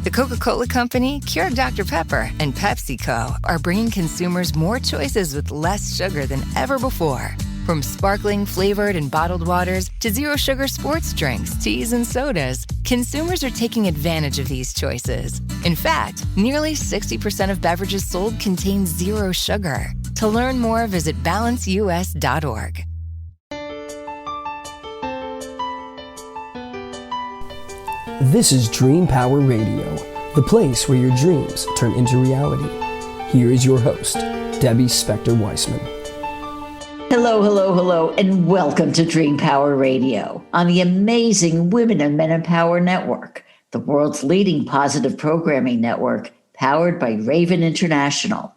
The Coca-Cola Company, Keurig Dr. Pepper, and PepsiCo are bringing consumers more choices with less sugar than ever before. From sparkling, flavored, and bottled waters to zero-sugar sports drinks, teas, and sodas, consumers are taking advantage of these choices. In fact, nearly 60% of beverages sold contain zero sugar. To learn more, visit balanceus.org. This is Dream Power Radio, the place where your dreams turn into reality. Here is your host, Debbie Spector-Weissman. Hello, and welcome to Dream Power Radio on the amazing Women and Men in Power Network, the world's leading positive programming network powered by Raven International.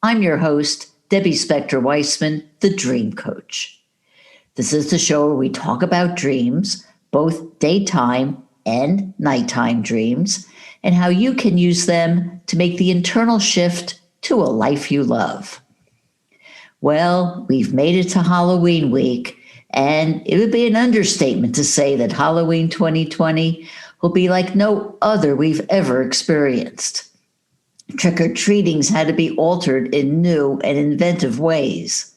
I'm your host, Debbie Spector-Weissman, the Dream Coach. This is the show where we talk about dreams, both daytime and nighttime dreams, and how you can use them to make the internal shift to a life you love. Well, we've made it to Halloween week, and it would be an understatement to say that Halloween 2020 will be like no other we've ever experienced. Trick-or-treatings had to be altered in new and inventive ways.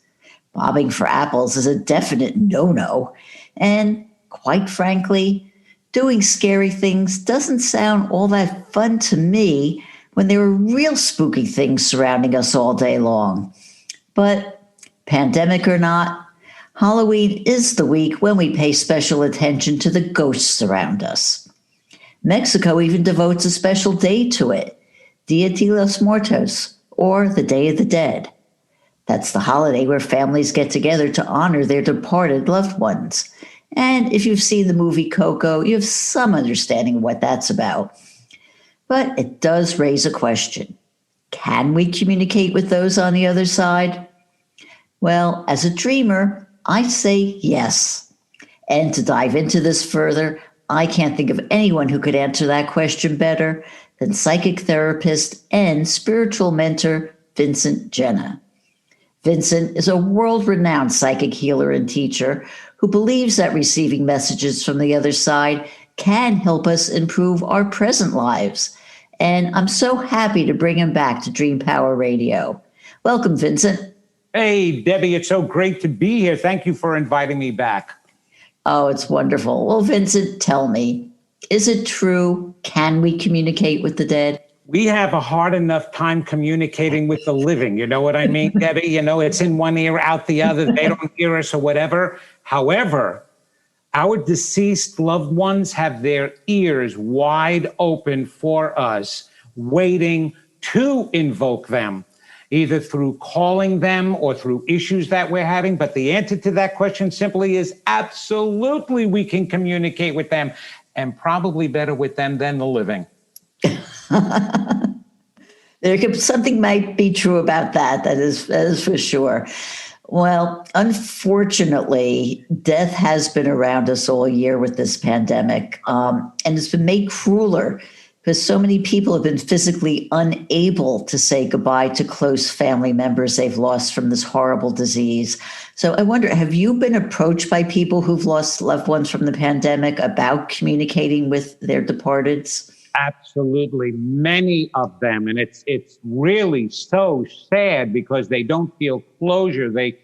Bobbing for apples is a definite no-no, and quite frankly, doing scary things doesn't sound all that fun to me when there were real spooky things surrounding us all day long. But pandemic or not, Halloween is the week when we pay special attention to the ghosts around us. Mexico even devotes a special day to it, Dia de los Muertos, or the Day of the Dead. That's the holiday where families get together to honor their departed loved ones. And if you've seen the movie Coco, you have some understanding of what that's about. But it does raise a question. Can we communicate with those on the other side? Well, as a dreamer, I say yes. And to dive into this further, I can't think of anyone who could answer that question better than psychic therapist and spiritual mentor Vincent Genna. Vincent is a world-renowned psychic healer and teacher who believes that receiving messages from the other side can help us improve our present lives. And I'm so happy to bring him back to Dream Power Radio. Welcome, Vincent. Hey, Debbie, it's so great to be here. Thank you for inviting me back. Oh, it's wonderful. Well, Vincent, tell me, is it true? Can we communicate with the dead? We have a hard enough time communicating with the living. You know what I mean, Debbie? You know, it's in one ear, out the other. They don't hear us or whatever. However, our deceased loved ones have their ears wide open for us, waiting to invoke them, either through calling them or through issues that we're having. But the answer to that question simply is absolutely we can communicate with them, and probably better with them than the living. Something might be true about that. That is for sure. Well, unfortunately, death has been around us all year with this pandemic, and it's been made crueler because so many people have been physically unable to say goodbye to close family members they've lost from this horrible disease. So I wonder, have you been approached by people who've lost loved ones from the pandemic about communicating with their departeds? Absolutely, many of them. And it's really so sad because they don't feel closure. They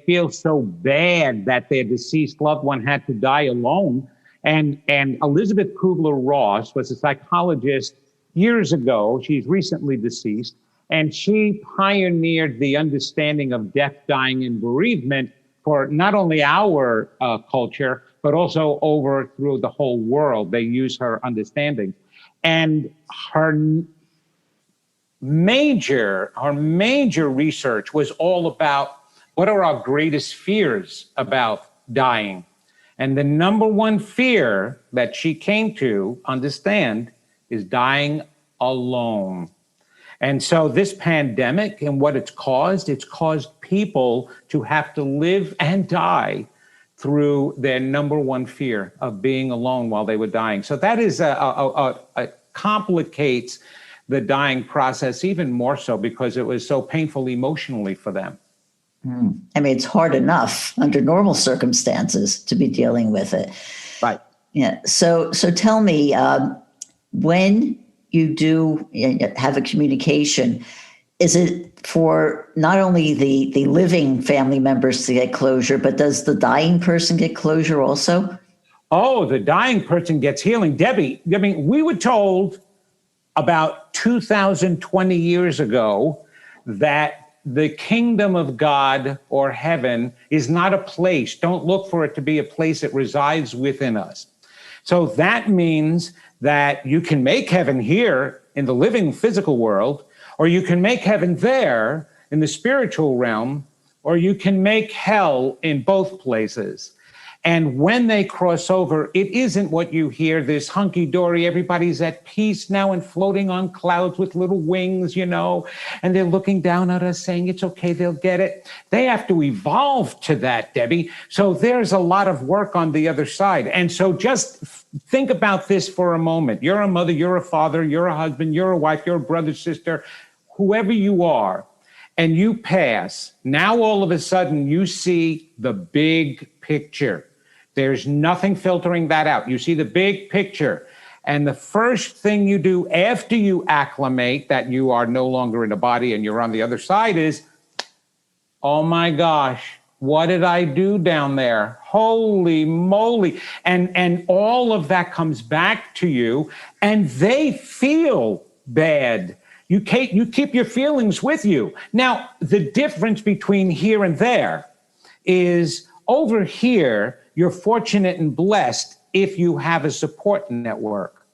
feel so bad that their deceased loved one had to die alone. And Elizabeth Kubler-Ross was a psychologist years ago. She's recently deceased. And she pioneered the understanding of death, dying, and bereavement for not only our culture, but also over through the whole world. They use her understanding. And her major research was all about what are our greatest fears about dying. And the number one fear that she came to understand is dying alone. And so this pandemic and what it's caused people to have to live and die through their number one fear of being alone while they were dying. So that is complicates the dying process even more so because it was so painful emotionally for them. I mean, it's hard enough under normal circumstances to be dealing with it. Right. Yeah. So tell me, when you do have a communication, is it for not only the living family members to get closure, but does the dying person get closure also? Oh, the dying person gets healing. Debbie, I mean, we were told about 2020 years ago that the kingdom of God or heaven is not a place. Don't look for it to be a place. It resides within us. So that means that you can make heaven here in the living physical world, or you can make heaven there in the spiritual realm, or you can make hell in both places. And when they cross over, it isn't what you hear, this hunky-dory, everybody's at peace now and floating on clouds with little wings, you know, and they're looking down at us saying, it's okay, they'll get it. They have to evolve to that, Debbie. So there's a lot of work on the other side. And so just think about this for a moment. You're a mother, you're a father, you're a husband, you're a wife, you're a brother, sister, whoever you are, and you pass. Now all of a sudden you see the big picture. There's nothing filtering that out. You see the big picture. And the first thing you do after you acclimate that you are no longer in a body and you're on the other side is, oh my gosh, what did I do down there? Holy moly. And all of that comes back to you and they feel bad. You keep your feelings with you. Now, the difference between here and there is over here, you're fortunate and blessed if you have a support network.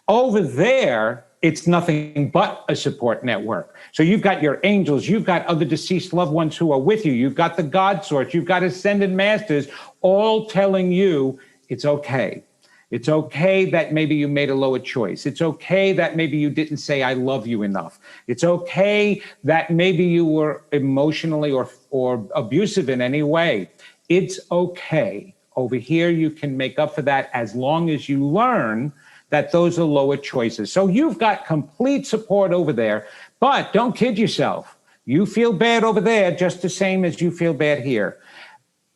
Over there, it's nothing but a support network. So you've got your angels, you've got other deceased loved ones who are with you, you've got the God source, you've got ascended masters, all telling you it's okay. It's okay that maybe you made a lower choice. It's okay that maybe you didn't say I love you enough. It's okay that maybe you were emotionally or abusive in any way. It's okay. Over here, you can make up for that as long as you learn that those are lower choices. So you've got complete support over there, but don't kid yourself. You feel bad over there just the same as you feel bad here.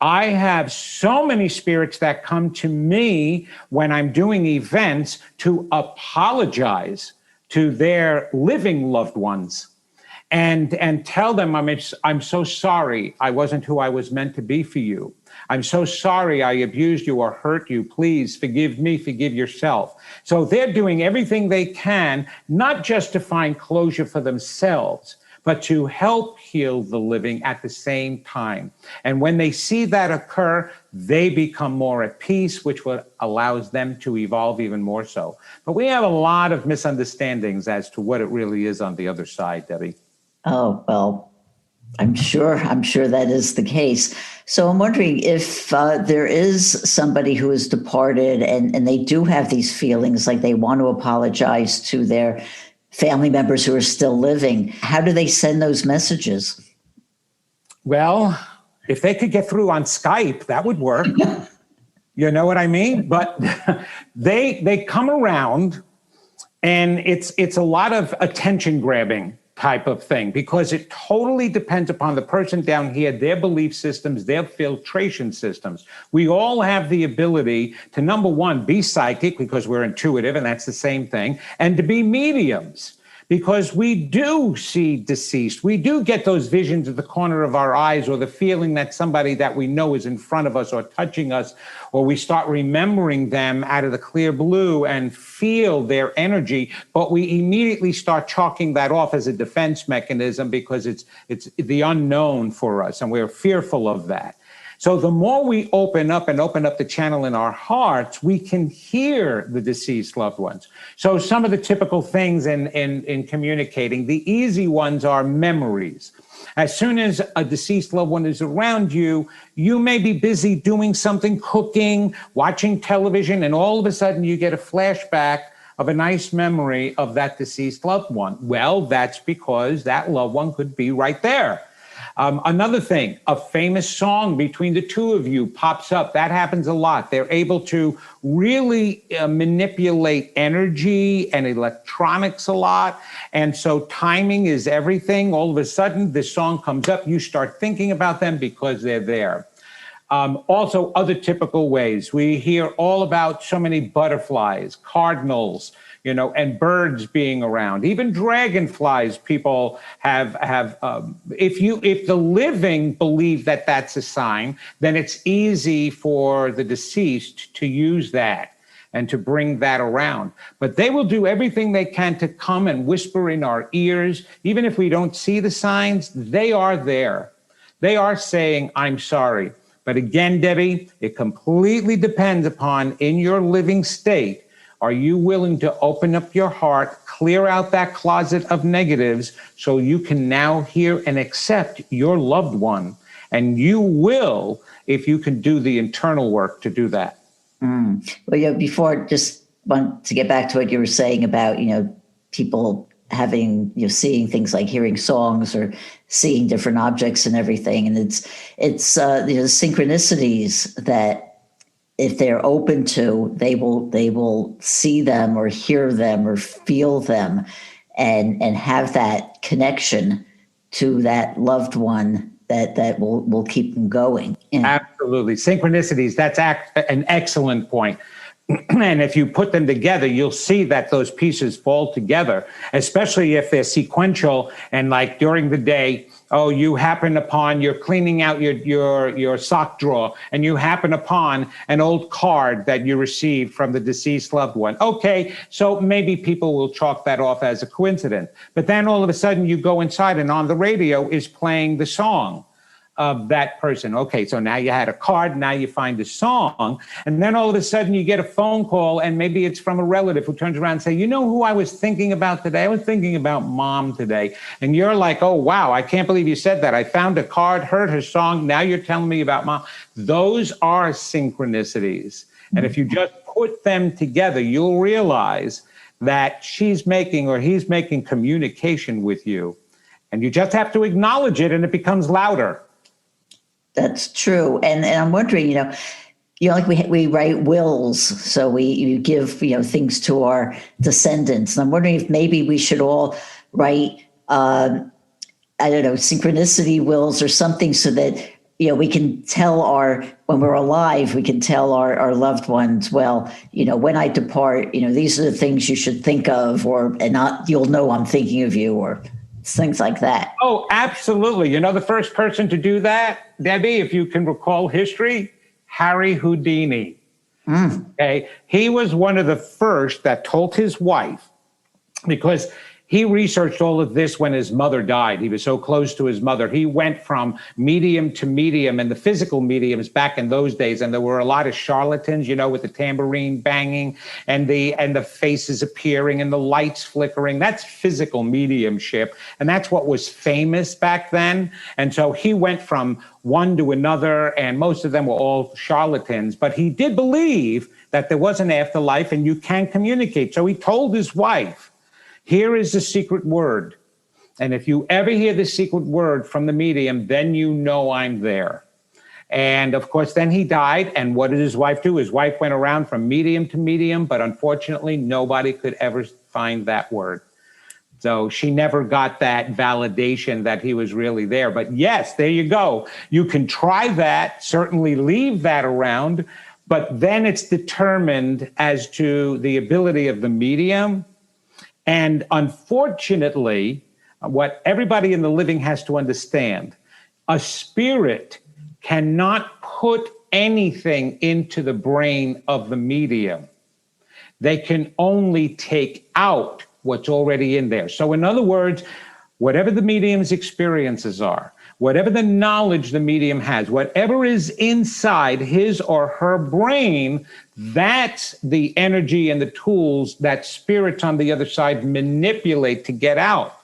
I have so many spirits that come to me when I'm doing events to apologize to their living loved ones and tell them, I'm so sorry I wasn't who I was meant to be for you. I'm so sorry I abused you or hurt you. Please forgive me, forgive yourself. So they're doing everything they can, not just to find closure for themselves, but to help heal the living at the same time. And when they see that occur, they become more at peace, which allows them to evolve even more so. But we have a lot of misunderstandings as to what it really is on the other side, Debbie. Oh, well, I'm sure that is the case. So I'm wondering if there is somebody who has departed and they do have these feelings like they want to apologize to their family members who are still living. How do they send those messages? Well, if they could get through on Skype, that would work. You know what I mean? But they come around and it's a lot of attention grabbing type of thing, because it totally depends upon the person down here, their belief systems, their filtration systems. We all have the ability to, number one, be psychic because we're intuitive, and that's the same thing, and to be mediums because we do see deceased. We do get those visions at the corner of our eyes, or the feeling that somebody that we know is in front of us or touching us, or we start remembering them out of the clear blue and feel their energy, but we immediately start chalking that off as a defense mechanism because it's the unknown for us, and we're fearful of that. So the more we open up the channel in our hearts, we can hear the deceased loved ones. So some of the typical things in communicating, the easy ones are memories. As soon as a deceased loved one is around you, you may be busy doing something, cooking, watching television, and all of a sudden you get a flashback of a nice memory of that deceased loved one. Well, that's because that loved one could be right there. Another thing, a famous song between the two of you pops up. That happens a lot. They're able to really manipulate energy and electronics a lot. And so timing is everything. All of a sudden, this song comes up. You start thinking about them because they're there. Also, other typical ways. We hear all about so many butterflies, cardinals, and birds being around, even dragonflies. People have if the living believe that that's a sign, then it's easy for the deceased to use that and to bring that around. But they will do everything they can to come and whisper in our ears. Even if we don't see the signs, they are there. They are saying, I'm sorry. But again, Debbie, it completely depends upon, in your living state, are you willing to open up your heart, clear out that closet of negatives so you can now hear and accept your loved one? And you will, if you can do the internal work to do that. Well, before, just want to get back to what you were saying about, people having, seeing things like hearing songs or seeing different objects and everything. And it's synchronicities that, if they're open to, they will see them or hear them or feel them and have that connection to that loved one that will keep them going. Absolutely. Synchronicities, that's an excellent point. And if you put them together, you'll see that those pieces fall together, especially if they're sequential and like during the day, you happen upon, you're cleaning out your sock drawer and you happen upon an old card that you received from the deceased loved one. Okay, so maybe people will chalk that off as a coincidence. But then all of a sudden you go inside and on the radio is playing the song of that person. Okay, so now you had a card, now you find a song, and then all of a sudden you get a phone call and maybe it's from a relative who turns around and say, you know who I was thinking about today? I was thinking about Mom today. And you're like, oh, wow, I can't believe you said that. I found a card, heard her song, now you're telling me about Mom. Those are synchronicities. And if you just put them together, you'll realize that she's making or he's making communication with you. And you just have to acknowledge it and it becomes louder. That's true. And I'm wondering, like we write wills, so you give, things to our descendants. And I'm wondering if maybe we should all write, synchronicity wills or something so that, we can tell when we're alive, we can tell our loved ones, well, when I depart, these are the things you should think of, you'll know I'm thinking of you, or things like that. Oh, absolutely. The first person to do that, Debbie, if you can recall history, Harry Houdini. Okay. He was one of the first that told his wife, because he researched all of this when his mother died. He was so close to his mother. He went from medium to medium, and the physical mediums back in those days. And there were a lot of charlatans, with the tambourine banging and the faces appearing and the lights flickering. That's physical mediumship. And that's what was famous back then. And so he went from one to another, and most of them were all charlatans. But he did believe that there was an afterlife and you can communicate. So he told his wife, here is the secret word. And if you ever hear the secret word from the medium, then you know I'm there. And of course, then he died. And what did his wife do? His wife went around from medium to medium, but unfortunately, nobody could ever find that word. So she never got that validation that he was really there. But yes, there you go. You can try that, certainly leave that around, but then it's determined as to the ability of the medium. And unfortunately, what everybody in the living has to understand, a spirit cannot put anything into the brain of the medium. They can only take out what's already in there. So in other words, whatever the medium's experiences are, whatever the knowledge the medium has, whatever is inside his or her brain, that's the energy and the tools that spirits on the other side manipulate to get out.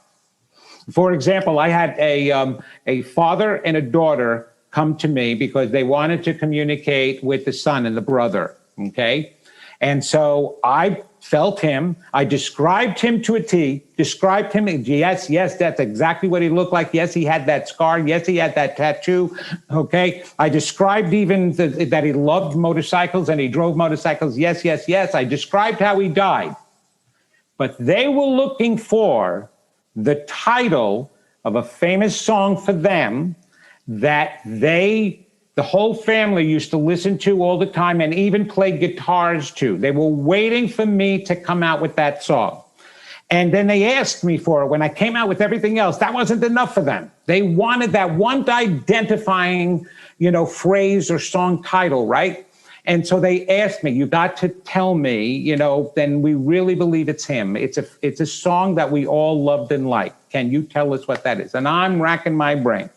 For example, I had a father and a daughter come to me because they wanted to communicate with the son and the brother, okay? And so I felt him. I described him to a T, described him. Yes, that's exactly what he looked like. Yes, he had that scar. Yes, he had that tattoo. Okay. I described even that he loved motorcycles and he drove motorcycles. Yes. I described how he died. But they were looking for the title of a famous song for them that they the whole family used to listen to all the time and even play guitars to. They were waiting for me to come out with that song. And then they asked me for it. When I came out with everything else, that wasn't enough for them. They wanted that one identifying, phrase or song title, right? And so they asked me, you got to tell me, then we really believe it's him. It's a song that we all loved and liked. Can you tell us what that is? And I'm racking my brain.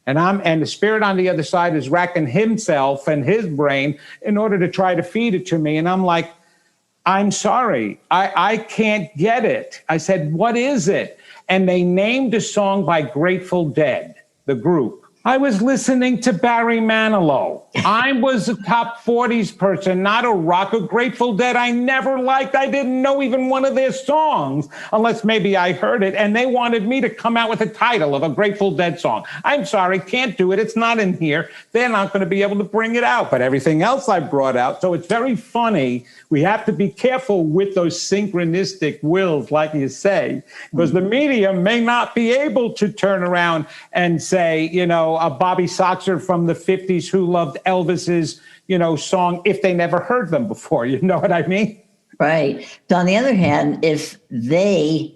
And the spirit on the other side is racking himself and his brain in order to try to feed it to me. And I'm like, I'm sorry, I can't get it. I said, what is it? And they named a song by Grateful Dead, the group. I was listening to Barry Manilow. I was a top 40s person, not a rocker. Grateful Dead I never liked. I didn't know even one of their songs, unless maybe I heard it. And they wanted me to come out with a title of a Grateful Dead song. I'm sorry, can't do it. It's not in here. They're not going to be able to bring it out. But everything else I brought out. So it's very funny. We have to be careful with those synchronistic wills, like you say, because the media may not be able to turn around and say, a Bobby Soxer from the 50s who loved Elvis's, song if they never heard them before. You know what I mean? Right. So on the other hand, if they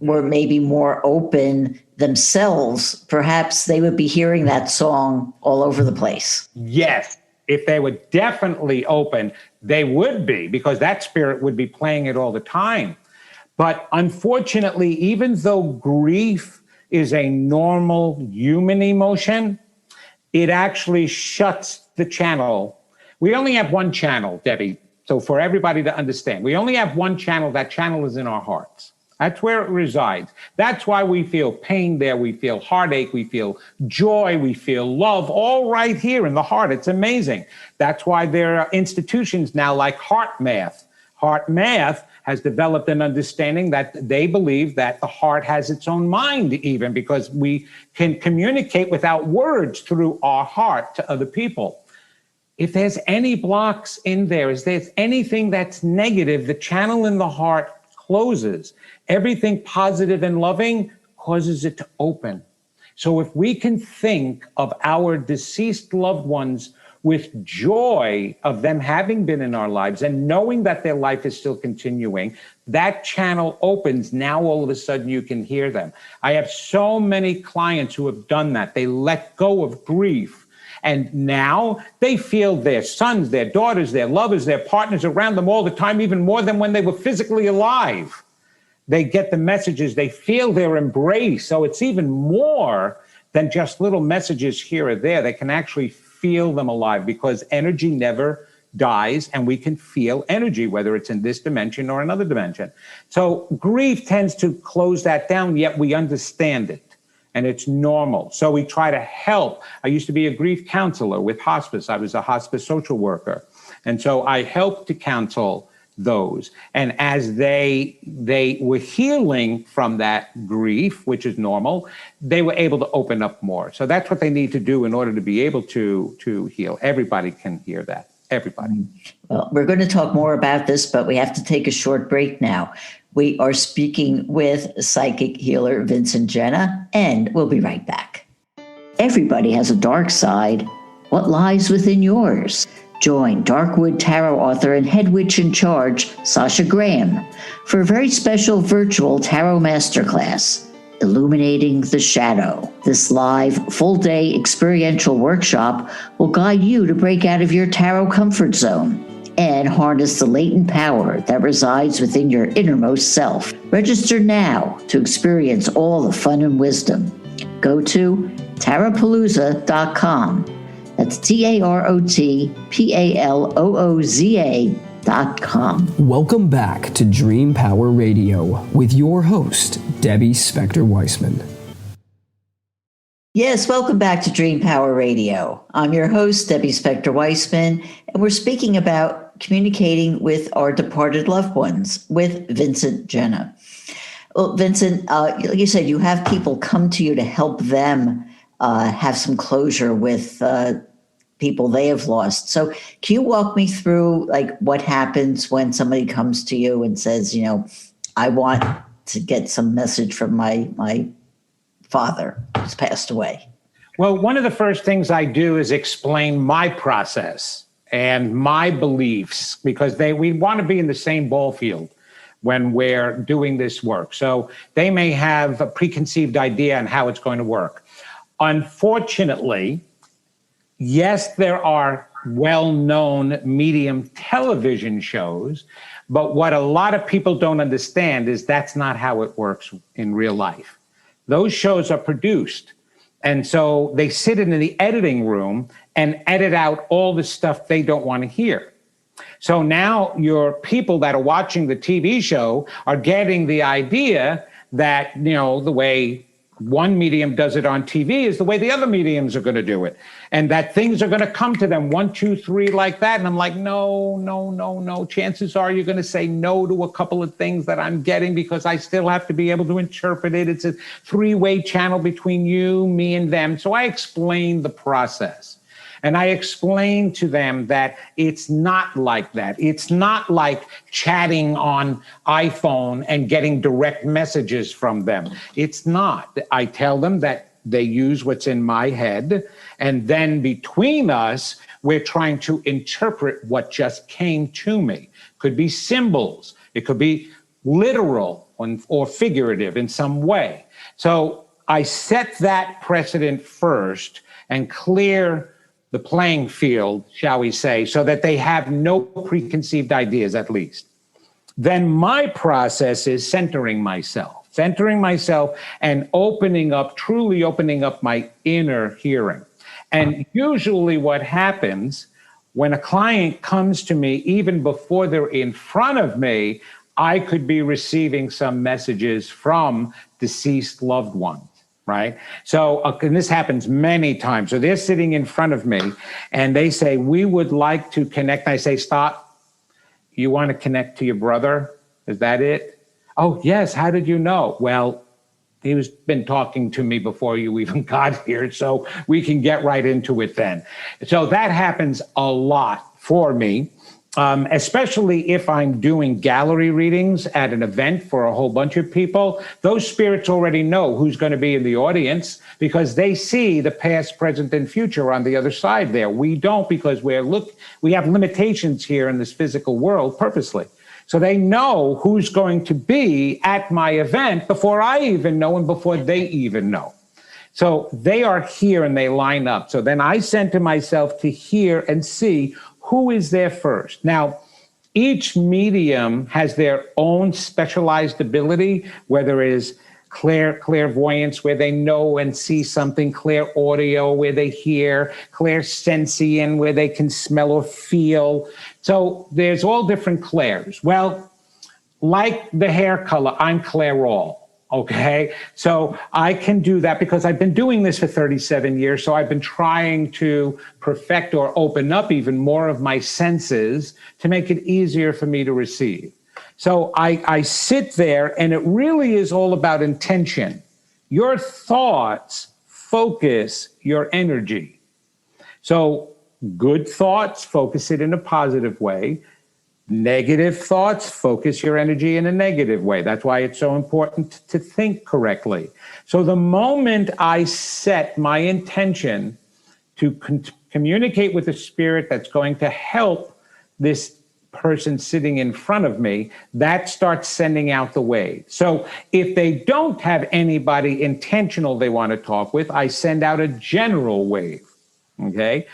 were maybe more open themselves, perhaps they would be hearing that song all over the place. Yes. If they were definitely open, they would be, because that spirit would be playing it all the time. But unfortunately, even though grief is a normal human emotion, it actually shuts the channel. We only have one channel, Debbie. So for everybody to understand, we only have one channel. That channel is in our hearts. That's where it resides. That's why we feel pain there. We feel heartache. We feel joy. We feel love, all right here in the heart. It's amazing. That's why there are institutions now like Heart Math. Heart Math has developed an understanding that they believe that the heart has its own mind even, because we can communicate without words through our heart to other people. If there's any blocks in there, if there's anything that's negative, the channel in the heart closes. Everything positive and loving causes it to open. So if we can think of our deceased loved ones with joy of them having been in our lives and knowing that their life is still continuing, that channel opens. Now all of a sudden you can hear them. I have so many clients who have done that. They let go of grief. And now they feel their sons, their daughters, their lovers, their partners around them all the time, even more than when they were physically alive. They get the messages, they feel their embrace. So it's even more than just little messages here or there. They can actually feel them alive, because energy never dies, and we can feel energy, whether it's in this dimension or another dimension. So grief tends to close that down, yet we understand it. And it's normal. So we try to help. I used to be a grief counselor with hospice. I was a hospice social worker. And so I helped to counsel those. And as they were healing from that grief, which is normal, they were able to open up more. So that's what they need to do in order to be able to heal. Everybody can hear that. Everybody. Well, we're going to talk more about this, but we have to take a short break now. We are speaking with psychic healer Vincent Genna, and we'll be right back. Everybody has a dark side. What lies within yours? Join Darkwood Tarot author and head witch in charge, Sasha Graham, for a very special virtual tarot masterclass, Illuminating the Shadow. This live, full-day experiential workshop will guide you to break out of your tarot comfort zone and harness the latent power that resides within your innermost self. Register now to experience all the fun and wisdom. Go to tarotpalooza.com. That's TAROTPALOOZA.com. Welcome back to Dream Power Radio with your host, Debbie Spector-Weissman. Yes, welcome back to Dream Power Radio. I'm your host, Debbie Spector-Weissman, and we're speaking about communicating with our departed loved ones with Vincent Genna. Well, Vincent, like you said, you have people come to you to help them have some closure with people they have lost. So can you walk me through like what happens when somebody comes to you and says, I want to get some message from my father who's passed away? Well, one of the first things I do is explain my process and my beliefs, because we want to be in the same ball field when we're doing this work. So they may have a preconceived idea on how it's going to work. Unfortunately, yes, there are well-known medium television shows, but what a lot of people don't understand is that's not how it works in real life. Those shows are produced. And so they sit in the editing room and edit out all the stuff they don't want to hear. So now your people that are watching the TV show are getting the idea that, the way one medium does it on TV is the way the other mediums are going to do it. And that things are going to come to them 1, 2, 3 like that. And I'm like, no. Chances are you're going to say no to a couple of things that I'm getting, because I still have to be able to interpret it. It's a 3-way channel between you, me, and them. So I explain the process. And I explained to them that it's not like that. It's not like chatting on iPhone and getting direct messages from them. It's not. I tell them that they use what's in my head, and then between us, we're trying to interpret what just came to me. Could be symbols. It could be literal or figurative in some way. So I set that precedent first and clear the playing field, shall we say, so that they have no preconceived ideas, at least. Then my process is centering myself and truly opening up my inner hearing. And usually what happens when a client comes to me, even before they're in front of me, I could be receiving some messages from deceased loved ones. Right? So, and this happens many times. So they're sitting in front of me and they say, we would like to connect. I say, stop. You want to connect to your brother? Is that it? Oh, yes. How did you know? Well, he's been talking to me before you even got here, so we can get right into it then. So that happens a lot for me. Especially if I'm doing gallery readings at an event for a whole bunch of people. Those spirits already know who's going to be in the audience because they see the past, present, and future on the other side there. We don't, because we have limitations here in this physical world purposely. So they know who's going to be at my event before I even know and before they even know. So they are here and they line up. So then I center myself to hear and see who is there first. Now, each medium has their own specialized ability, whether it is clairvoyance, where they know and see something, clairaudio, where they hear, clairsentient, where they can smell or feel. So there's all different clairs. Well, like the hair color, I'm clairol. Okay, so I can do that because I've been doing this for 37 years. So I've been trying to perfect or open up even more of my senses to make it easier for me to receive. So I sit there, and it really is all about intention. Your thoughts focus your energy. So good thoughts, focus it in a positive way. Negative thoughts, focus your energy in a negative way. That's why it's so important to think correctly. So the moment I set my intention to communicate with a spirit that's going to help this person sitting in front of me, that starts sending out the wave. So if they don't have anybody intentional they want to talk with, I send out a general wave, okay?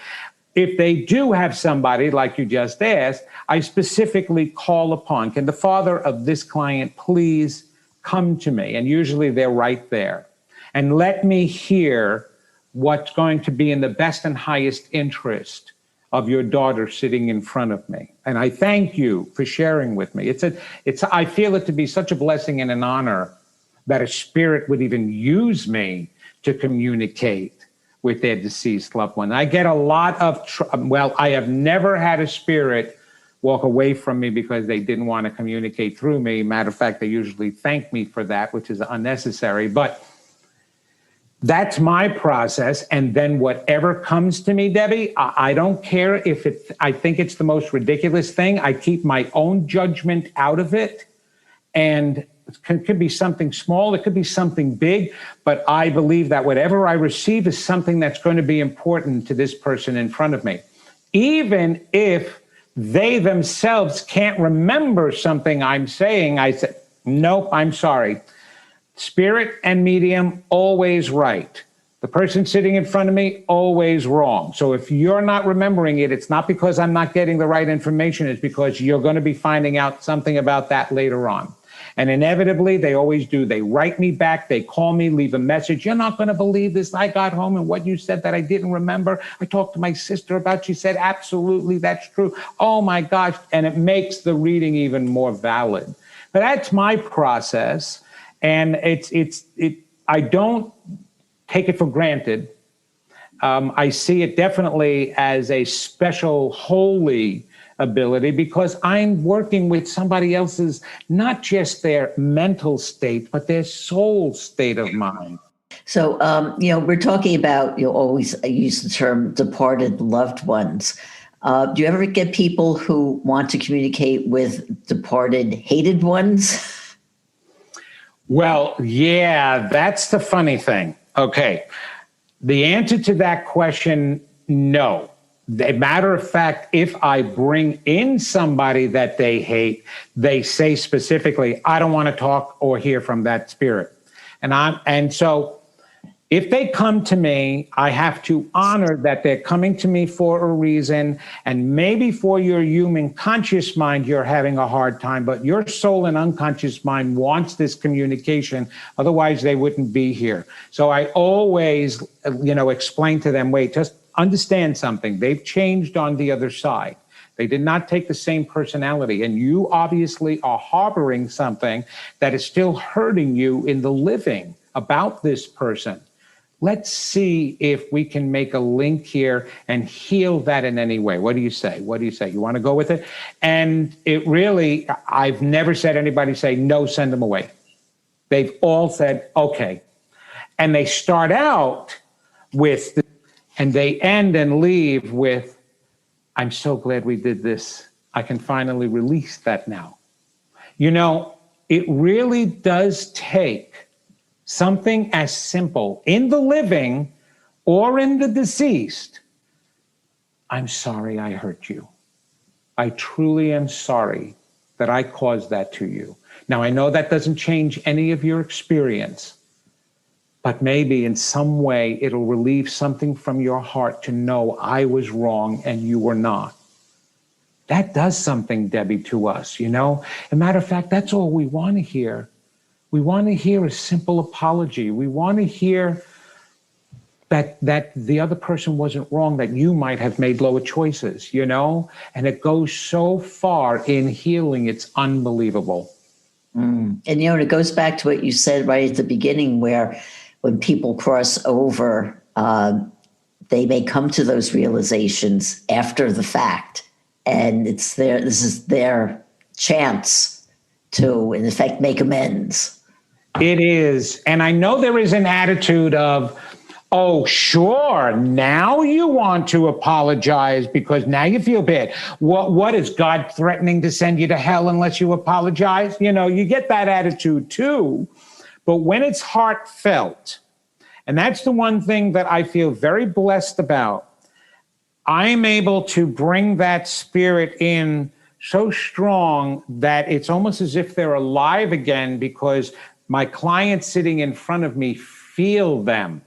If they do have somebody, like you just asked, I specifically call upon, can the father of this client please come to me? And usually they're right there. And let me hear what's going to be in the best and highest interest of your daughter sitting in front of me. And I thank you for sharing with me. I feel it to be such a blessing and an honor that a spirit would even use me to communicate with their deceased loved one. I get a lot of, I have never had a spirit walk away from me because they didn't want to communicate through me. Matter of fact, they usually thank me for that, which is unnecessary. But that's my process. And then whatever comes to me, Debbie, I don't care if I think it's the most ridiculous thing. I keep my own judgment out of it. And could be something small, it could be something big, but I believe that whatever I receive is something that's going to be important to this person in front of me. Even if they themselves can't remember something I'm saying, I said, nope, I'm sorry. Spirit and medium, always right. The person sitting in front of me, always wrong. So if you're not remembering it, it's not because I'm not getting the right information, it's because you're going to be finding out something about that later on. And inevitably, they always do. They write me back, they call me, leave a message. You're not going to believe this. I got home and what you said that I didn't remember. I talked to my sister about, she said, absolutely, that's true. Oh my gosh. And it makes the reading even more valid. But that's my process. And I don't take it for granted. I see it definitely as a special, holy ability because I'm working with somebody else's, not just their mental state, but their soul state of mind. So, we're talking about, you always use the term departed loved ones. Do you ever get people who want to communicate with departed hated ones? Well, yeah, that's the funny thing. Okay. The answer to that question, no. As a matter of fact, if I bring in somebody that they hate, they say specifically, I don't want to talk or hear from that spirit. And so if they come to me, I have to honor that they're coming to me for a reason. And maybe for your human conscious mind, you're having a hard time, but your soul and unconscious mind wants this communication. Otherwise, they wouldn't be here. So I always, explain to them, wait, just understand something. They've changed on the other side. They did not take the same personality. And you obviously are harboring something that is still hurting you in the living about this person. Let's see if we can make a link here and heal that in any way. What do you say? You want to go with it? And it really, I've never said anybody say, no, send them away. They've all said, okay. And they start out with, and they end and leave with, I'm so glad we did this. I can finally release that now. It really does take something as simple in the living or in the deceased. I'm sorry I hurt you. I truly am sorry that I caused that to you. Now, I know that doesn't change any of your experience, but maybe in some way it'll relieve something from your heart to know I was wrong and you were not. That does something, Debbie, to us, As a matter of fact, that's all we want to hear. We want to hear a simple apology. We want to hear that the other person wasn't wrong, that you might have made lower choices, And it goes so far in healing, it's unbelievable. And, it goes back to what you said right at the beginning, where when people cross over, they may come to those realizations after the fact. And this is their chance to, in effect, make amends. It is. And I know there is an attitude of, oh, sure, now you want to apologize because now you feel bad. What is God threatening to send you to hell unless you apologize? You get that attitude too. But when it's heartfelt, and that's the one thing that I feel very blessed about, I'm able to bring that spirit in so strong that it's almost as if they're alive again because my clients sitting in front of me feel them.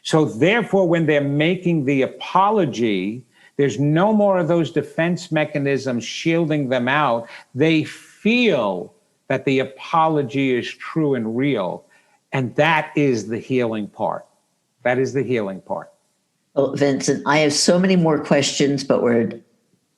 So therefore, when they're making the apology, there's no more of those defense mechanisms shielding them out. They feel that the apology is true and real. And that is the healing part. That is the healing part. Well, Vincent, I have so many more questions, but we're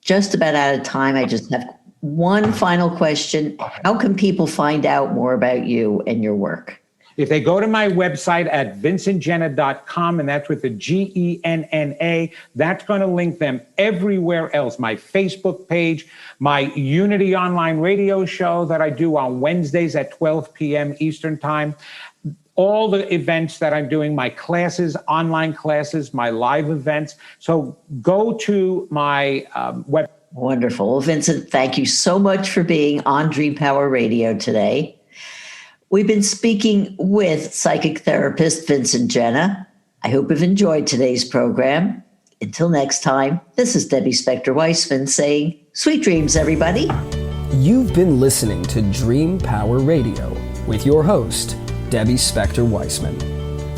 just about out of time. I just have one final question. How can people find out more about you and your work? If they go to my website at vincentgenna.com, and that's with the Genna, that's going to link them everywhere else. My Facebook page, my Unity online radio show that I do on Wednesdays at 12 p.m. Eastern time, all the events that I'm doing, my classes, online classes, my live events. So go to my website. Wonderful. Well, Vincent, thank you so much for being on Dream Power Radio today. We've been speaking with psychic therapist Vincent Genna. I hope you've enjoyed today's program. Until next time, this is Debbie Spector-Weissman saying, sweet dreams, everybody. You've been listening to Dream Power Radio with your host, Debbie Spector-Weissman.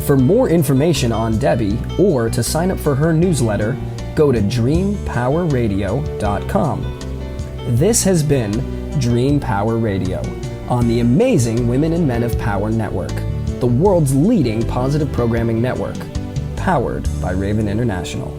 For more information on Debbie or to sign up for her newsletter, go to dreampowerradio.com. This has been Dream Power Radio on the amazing Women and Men of Power Network, the world's leading positive programming network, powered by Raven International.